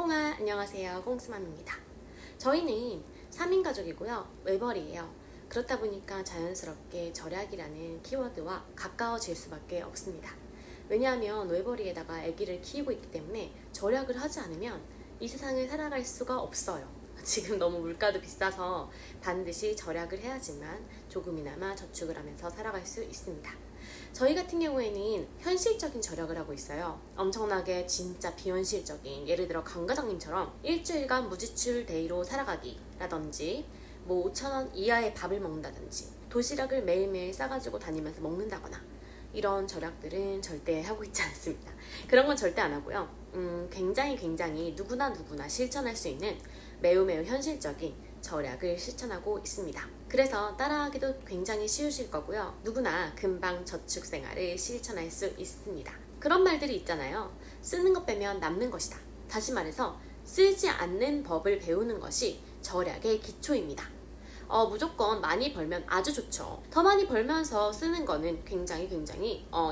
꽁꽁아, 안녕하세요. 꽁스맘입니다. 저희는 3인 가족이고요. 외벌이에요. 그렇다 보니까 자연스럽게 절약이라는 키워드와 가까워질 수밖에 없습니다. 왜냐하면 외벌이에다가 아기를 키우고 있기 때문에 절약을 하지 않으면 이 세상을 살아갈 수가 없어요. 지금 너무 물가도 비싸서 반드시 절약을 해야지만 조금이나마 저축을 하면서 살아갈 수 있습니다. 저희 같은 경우에는 현실적인 절약을 하고 있어요. 엄청나게 진짜 비현실적인, 예를 들어 강과장님처럼 일주일간 무지출 데이로 살아가기 라든지 5,000원 이하의 밥을 먹는다든지 도시락을 매일매일 싸가지고 다니면서 먹는다거나 이런 절약들은 절대 하고 있지 않습니다. 그런 건 절대 안 하고요. 굉장히 누구나 실천할 수 있는 매우 현실적인 절약을 실천하고 있습니다. 그래서 따라하기도 굉장히 쉬우실 거고요. 누구나 금방 저축 생활을 실천할 수 있습니다. 그런 말들이 있잖아요. 쓰는 것 빼면 남는 것이다. 다시 말해서 쓰지 않는 법을 배우는 것이 절약의 기초입니다. 무조건 많이 벌면 아주 좋죠. 더 많이 벌면서 쓰는 거는 굉장히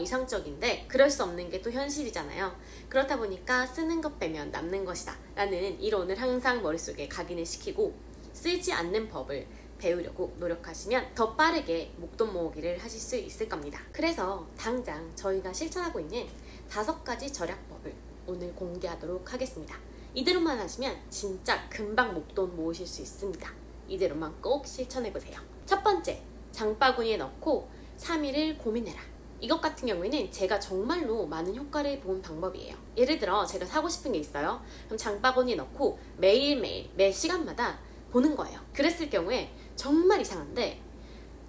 이상적인데 그럴 수 없는 게 또 현실이잖아요. 그렇다 보니까 쓰는 것 빼면 남는 것이다 라는 이론을 항상 머릿속에 각인을 시키고 쓰지 않는 법을 배우려고 노력하시면 더 빠르게 목돈 모으기를 하실 수 있을 겁니다. 그래서 당장 저희가 실천하고 있는 5가지 절약법을 오늘 공개하도록 하겠습니다. 이대로만 하시면 진짜 금방 목돈 모으실 수 있습니다. 이대로만 꼭 실천해보세요. 첫 번째, 장바구니에 넣고 3일을 고민해라. 이것 같은 경우에는 제가 정말로 많은 효과를 본 방법이에요. 예를 들어 제가 사고 싶은 게 있어요. 그럼 장바구니에 넣고 매일매일 매 시간마다 보는 거예요. 그랬을 경우에 정말 이상한데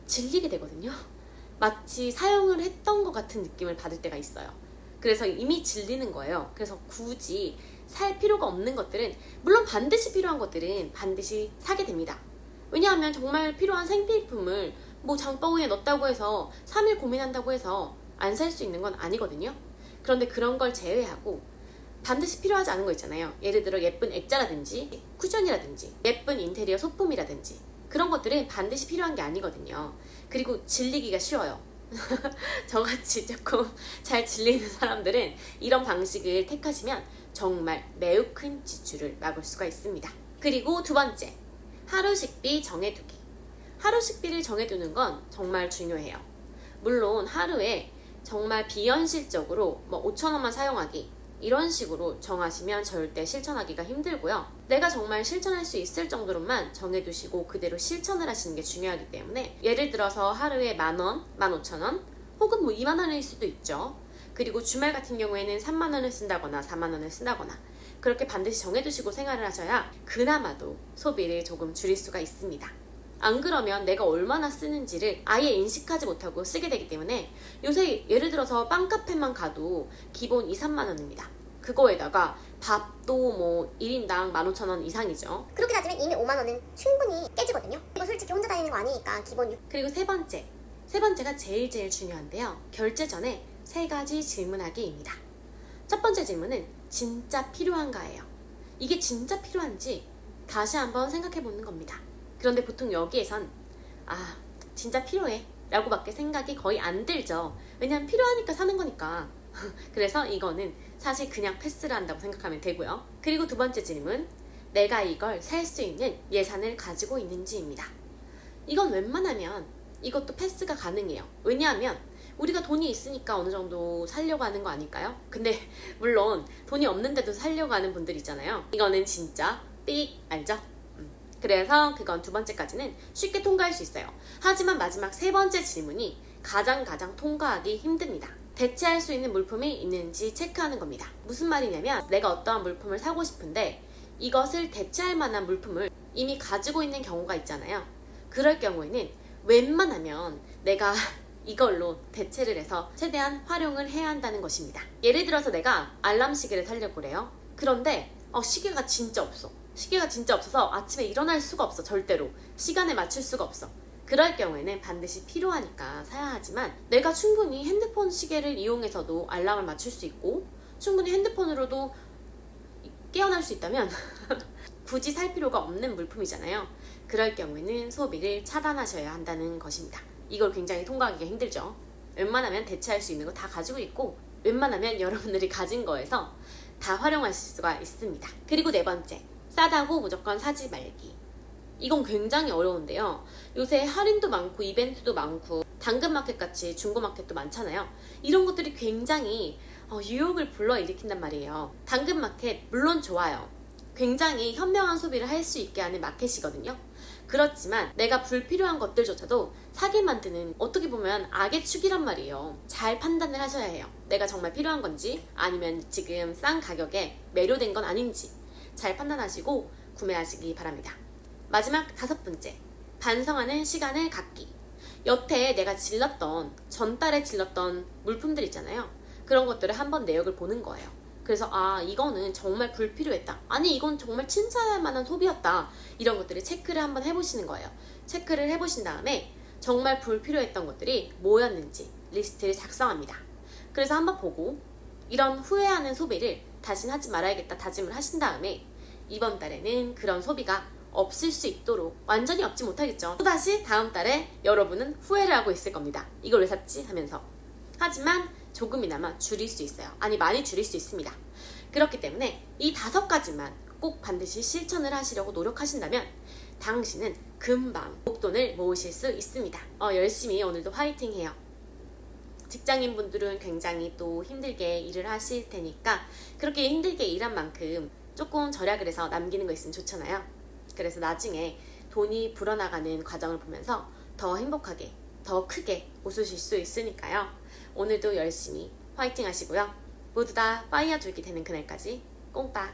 질리게 되거든요. 마치 사용을 했던 것 같은 느낌을 받을 때가 있어요. 그래서 이미 질리는 거예요. 그래서 굳이 살 필요가 없는 것들은, 물론 반드시 필요한 것들은 반드시 사게 됩니다. 왜냐하면 정말 필요한 생필품을 장바구니에 넣었다고 해서 3일 고민한다고 해서 안 살 수 있는 건 아니거든요. 그런데 그런 걸 제외하고 반드시 필요하지 않은 거 있잖아요. 예를 들어 예쁜 액자라든지 쿠션이라든지 예쁜 인테리어 소품이라든지 그런 것들은 반드시 필요한 게 아니거든요. 그리고 질리기가 쉬워요. 저같이 조금 잘 질리는 사람들은 이런 방식을 택하시면 정말 매우 큰 지출을 막을 수가 있습니다. 그리고 두 번째, 하루 식비 정해두기. 하루 식비를 정해두는 건 정말 중요해요. 물론 하루에 정말 비현실적으로 5,000원만 사용하기 이런 식으로 정하시면 절대 실천하기가 힘들고요. 내가 정말 실천할 수 있을 정도로만 정해두시고 그대로 실천을 하시는 게 중요하기 때문에, 예를 들어서 하루에 10,000원, 15,000원 혹은 20,000원일 수도 있죠. 그리고 주말 같은 경우에는 30,000원을 쓴다거나 40,000원을 쓴다거나 그렇게 반드시 정해두시고 생활을 하셔야 그나마도 소비를 조금 줄일 수가 있습니다. 안 그러면 내가 얼마나 쓰는지를 아예 인식하지 못하고 쓰게 되기 때문에, 요새 예를 들어서 빵카페만 가도 기본 2-3만원입니다. 그거에다가 밥도 1인당 15,000원 이상이죠. 그렇게 따지면 이미 5만원은 충분히 깨지거든요. 이거 솔직히 혼자 다니는 거 아니니까 기본 그리고 세 번째가 제일 중요한데요. 결제 전에 3가지 질문하기입니다. 첫 번째 질문은 진짜 필요한가예요. 이게 진짜 필요한지 다시 한번 생각해 보는 겁니다. 그런데 보통 여기에선 진짜 필요해 라고 밖에 생각이 거의 안 들죠. 왜냐면 필요하니까 사는 거니까. 그래서 이거는 사실 그냥 패스를 한다고 생각하면 되고요. 그리고 두 번째 질문, 내가 이걸 살 수 있는 예산을 가지고 있는지입니다. 이건 웬만하면 이것도 패스가 가능해요. 왜냐하면 우리가 돈이 있으니까 어느 정도 살려고 하는 거 아닐까요? 근데 물론 돈이 없는데도 살려고 하는 분들 있잖아요. 이거는 진짜 삑 알죠? 그래서 그건 두 번째까지는 쉽게 통과할 수 있어요. 하지만 마지막 세 번째 질문이 가장 통과하기 힘듭니다. 대체할 수 있는 물품이 있는지 체크하는 겁니다. 무슨 말이냐면, 내가 어떠한 물품을 사고 싶은데 이것을 대체할 만한 물품을 이미 가지고 있는 경우가 있잖아요. 그럴 경우에는 웬만하면 내가 이걸로 대체를 해서 최대한 활용을 해야 한다는 것입니다. 예를 들어서 내가 알람 시계를 사려고 그래요. 그런데 시계가 진짜 없어서 아침에 일어날 수가 없어. 절대로 시간에 맞출 수가 없어. 그럴 경우에는 반드시 필요하니까 사야 하지만, 내가 충분히 핸드폰 시계를 이용해서도 알람을 맞출 수 있고 충분히 핸드폰으로도 깨어날 수 있다면 굳이 살 필요가 없는 물품이잖아요. 그럴 경우에는 소비를 차단하셔야 한다는 것입니다. 이걸 굉장히 통과하기가 힘들죠. 웬만하면 대체할 수 있는 거 다 가지고 있고, 웬만하면 여러분들이 가진 거에서 다 활용하실 수가 있습니다. 그리고 네 번째, 싸다고 무조건 사지 말기. 이건 굉장히 어려운데요. 요새 할인도 많고 이벤트도 많고 당근마켓같이 중고마켓도 많잖아요. 이런 것들이 굉장히 유혹을 불러일으킨단 말이에요. 당근마켓 물론 좋아요. 굉장히 현명한 소비를 할 수 있게 하는 마켓이거든요. 그렇지만 내가 불필요한 것들조차도 사게 만드는, 어떻게 보면 악의 축이란 말이에요. 잘 판단을 하셔야 해요. 내가 정말 필요한 건지 아니면 지금 싼 가격에 매료된 건 아닌지 잘 판단하시고 구매하시기 바랍니다. 마지막 다섯 번째, 반성하는 시간을 갖기. 여태 내가 전달에 질렀던 물품들 있잖아요. 그런 것들을 한번 내역을 보는 거예요. 그래서 이거는 정말 불필요했다, 아니 이건 정말 칭찬할 만한 소비였다, 이런 것들을 체크를 한번 해보시는 거예요. 체크를 해보신 다음에 정말 불필요했던 것들이 뭐였는지 리스트를 작성합니다. 그래서 한번 보고 이런 후회하는 소비를 다시는 하지 말아야겠다 다짐을 하신 다음에 이번 달에는 그런 소비가 없을 수 있도록, 완전히 없지 못하겠죠. 또다시 다음 달에 여러분은 후회를 하고 있을 겁니다. 이걸 왜 샀지 하면서. 하지만 조금이나마 줄일 수 있어요. 아니, 많이 줄일 수 있습니다. 그렇기 때문에 이 5가지만 꼭 반드시 실천을 하시려고 노력하신다면 당신은 금방 목돈을 모으실 수 있습니다. 열심히 오늘도 화이팅 해요. 직장인분들은 굉장히 또 힘들게 일을 하실 테니까 그렇게 힘들게 일한 만큼 조금 절약을 해서 남기는 거 있으면 좋잖아요. 그래서 나중에 돈이 불어나가는 과정을 보면서 더 행복하게, 더 크게 웃으실 수 있으니까요. 오늘도 열심히 화이팅 하시고요. 모두 다 파이어 줄기 되는 그날까지 꽁딱